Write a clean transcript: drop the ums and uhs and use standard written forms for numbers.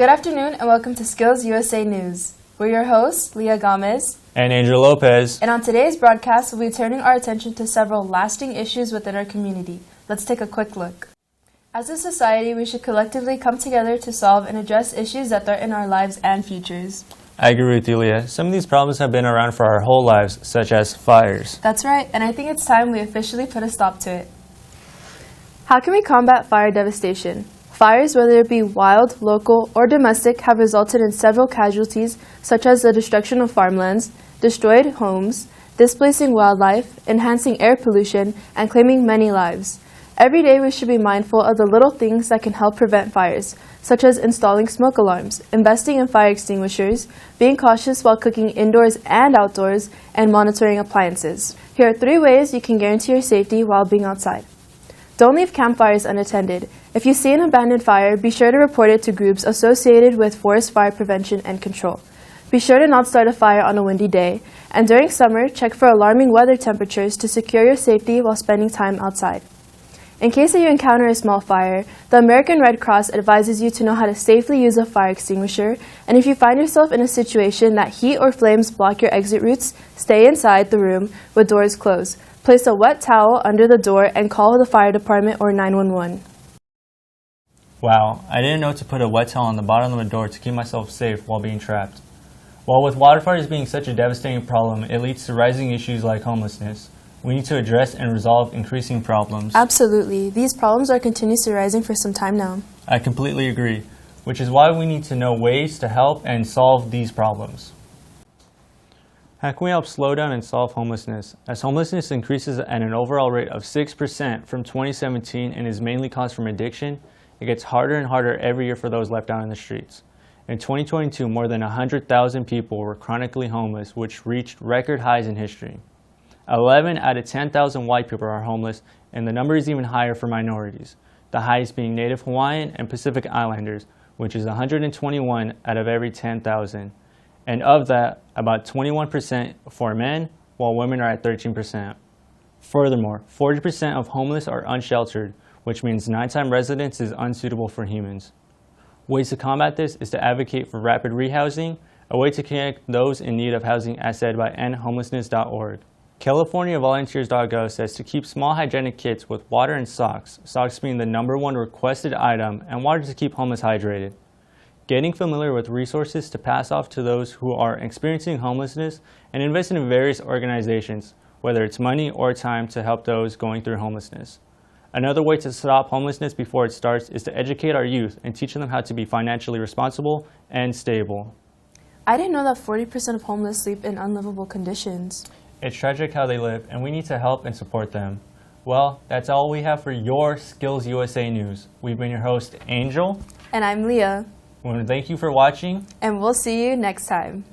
Good afternoon and welcome to Skills USA News. We're your hosts, Leah Gamez and Angel Lopez. And on today's broadcast, we'll be turning our attention to several lasting issues within our community. Let's take a quick look. As a society, we should collectively come together to solve and address issues that threaten our lives and futures. I agree with you, Leah. Some of these problems have been around for our whole lives, such as fires. That's right, and I think it's time we officially put a stop to it. How can we combat fire devastation? Fires, whether it be wild, local, or domestic, have resulted in several casualties, such as the destruction of farmlands, destroyed homes, displacing wildlife, enhancing air pollution, and claiming many lives. Every day we should be mindful of the little things that can help prevent fires, such as installing smoke alarms, investing in fire extinguishers, being cautious while cooking indoors and outdoors, and monitoring appliances. Here are 3 ways you can guarantee your safety while being outside. Don't leave campfires unattended. If you see an abandoned fire, be sure to report it to groups associated with forest fire prevention and control. Be sure to not start a fire on a windy day, and during summer, check for alarming weather temperatures to secure your safety while spending time outside. In case that you encounter a small fire, the American Red Cross advises you to know how to safely use a fire extinguisher, and if you find yourself in a situation that heat or flames block your exit routes, stay inside the room with doors closed. Place a wet towel under the door and call the fire department or 911. Wow, I didn't know to put a wet towel on the bottom of the door to keep myself safe while being trapped. While with wildfires being such a devastating problem, it leads to rising issues like homelessness. We need to address and resolve increasing problems. Absolutely. These problems are continuously rising for some time now. I completely agree, which is why we need to know ways to help and solve these problems. How can we help slow down and solve homelessness? As homelessness increases at an overall rate of 6% from 2017 and is mainly caused from addiction, it gets harder and harder every year for those left out in the streets. In 2022, more than 100,000 people were chronically homeless, which reached record highs in history. 11 out of 10,000 white people are homeless, and the number is even higher for minorities, the highest being Native Hawaiian and Pacific Islanders, which is 121 out of every 10,000. And of that, about 21% for men, while women are at 13%. Furthermore, 40% of homeless are unsheltered, which means nighttime residence is unsuitable for humans. Ways to combat this is to advocate for rapid rehousing, a way to connect those in need of housing as said by endhomelessness.org. CaliforniaVolunteers.gov says to keep small hygienic kits with water and socks being the #1 requested item, and water to keep homeless hydrated. Getting familiar with resources to pass off to those who are experiencing homelessness, and investing in various organizations, whether it's money or time, to help those going through homelessness. Another way to stop homelessness before it starts is to educate our youth and teach them how to be financially responsible and stable. I didn't know that 40% of homeless sleep in unlivable conditions. It's tragic how they live, and we need to help and support them. Well, that's all we have for your Skills USA News. We've been your host, Angel. And I'm Leah. We want to thank you for watching. And we'll see you next time.